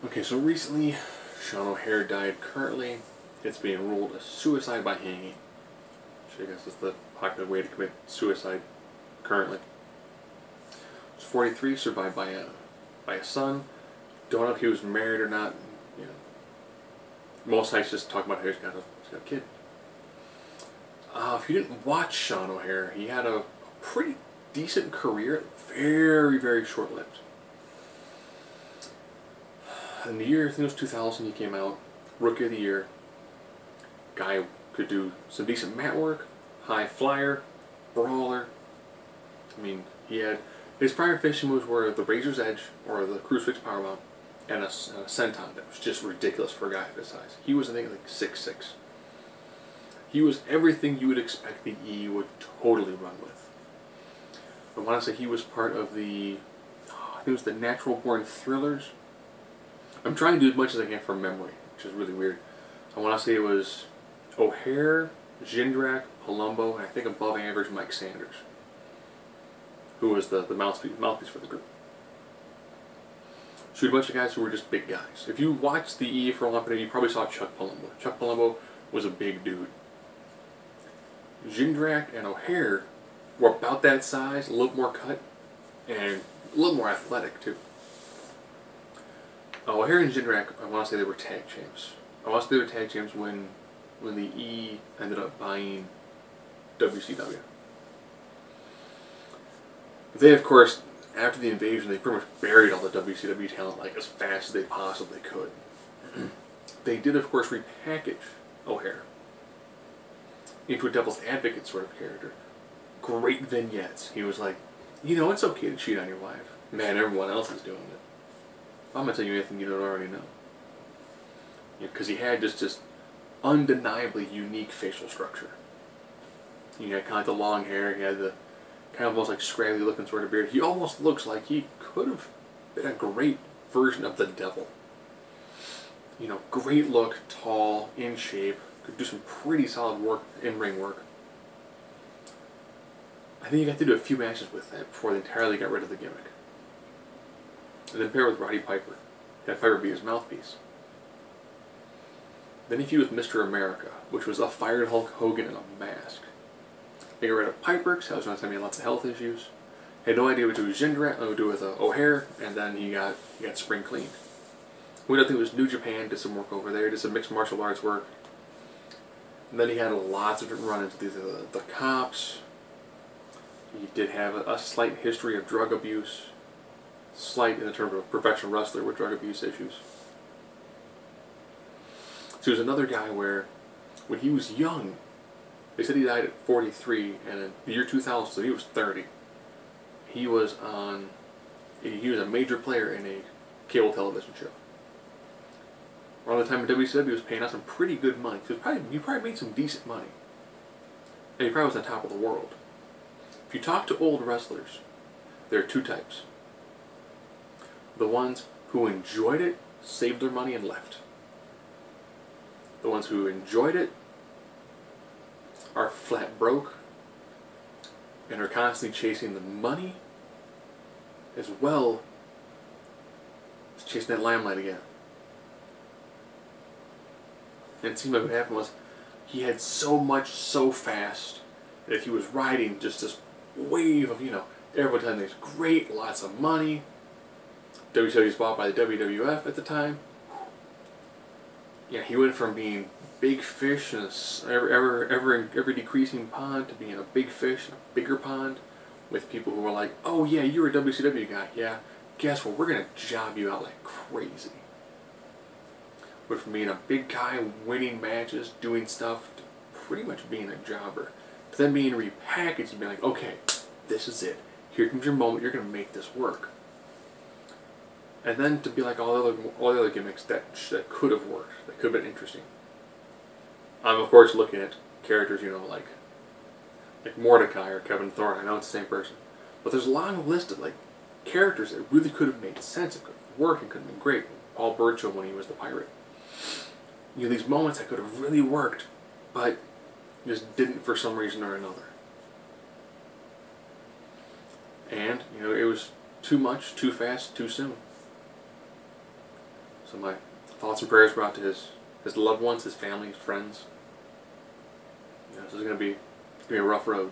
Okay, so recently, Sean O'Hare died. Currently, it's being ruled a suicide by hanging, which I guess is the popular way to commit suicide currently. He's 43, survived by a son. Don't know if he was married or not. You know, most sites just talk about how he's got a kid. If you didn't watch Sean O'Hare, he had a pretty decent career, very, very short-lived. In the year, I think it was 2000, he came out, Rookie of the Year. Guy could do some decent mat work, high flyer, brawler. I mean, he had, his prior finishing moves were the Razor's Edge, or the Crucifix Powerbomb, and a senton that was just ridiculous for a guy of his size. He was, I think, like 6'6". He was everything you would expect the E would totally run with. I want to say he was part of the, I think it was the Natural Born Thrillers. I'm trying to do as much as I can from memory, which is really weird. I want to say it was O'Hare, Jindrak, Palumbo, and I think above average Mike Sanders, who was the mouthpiece for the group. So a bunch of guys who were just big guys. If you watched the E for a long time, you probably saw Chuck Palumbo. Chuck Palumbo was a big dude. Jindrak and O'Hare were about that size, a little more cut, and a little more athletic too. O'Hare and Jindrak, I want to say they were tag champs. I want to say they were tag champs when the E ended up buying WCW. They, of course, after the invasion, they pretty much buried all the WCW talent like as fast as they possibly could. They did, of course, repackage O'Hare into a devil's advocate sort of character. Great vignettes. He was like, you know, it's okay to cheat on your wife. Man, everyone else is doing it. I'm going to tell you anything you don't already know. Because he had just undeniably unique facial structure. He had kind of like the long hair, he had the kind of almost like scraggly looking sort of beard. He almost looks like he could have been a great version of the devil. You know, great look, tall, in shape, could do some pretty solid work, in-ring work. I think he got to do a few matches with that before they entirely got rid of the gimmick. And then paired with Roddy Piper. He had Piper be his mouthpiece. Then he feuded with Mr. America, which was a fired Hulk Hogan in a mask. They got rid of Piper, because that was one time he had lots of health issues. Had no idea what to do with Jindrak, what to do with O'Hare, and then he got spring cleaned. We don't think it was New Japan, did some work over there, did some mixed martial arts work. And then he had lots of different run-ins with the cops. He did have a slight history of drug abuse. Slight in the term of a professional wrestler with drug abuse issues. So he was another guy where, when he was young, they said he died at 43, and in the year 2000, so he was 30. He was a major player in a cable television show. Around the time WCW was paying out some pretty good money. So he probably made some decent money. And he probably was on top of the world. If you talk to old wrestlers, there are two types. The ones who enjoyed it, saved their money, and left. The ones who enjoyed it are flat broke and are constantly chasing the money as well as chasing that limelight again. And it seemed like what happened was he had so much so fast that he was riding just this wave of, everyone telling him he's great, lots of money. WCW was bought by the WWF at the time. Yeah, he went from being big fish in ever decreasing pond to being a big fish in a bigger pond with people who were like, oh yeah, you're a WCW guy. Yeah, guess what? We're going to job you out like crazy. Went from being a big guy, winning matches, doing stuff, to pretty much being a jobber. To then being repackaged and being like, okay, this is it. Here comes your moment. You're going to make this work. And then to be like all the other gimmicks that could have worked, that could have been interesting. I'm of course looking at characters, like Mordecai or Kevin Thorne. I know it's the same person, but there's a long list of characters that really could have made sense. It could have worked. It could have been great. Paul Burchill when he was the pirate. These moments that could have really worked, but just didn't for some reason or another. And it was too much, too fast, too soon. So my thoughts and prayers go out to his loved ones, his family, his friends. You know, this is gonna be a rough road.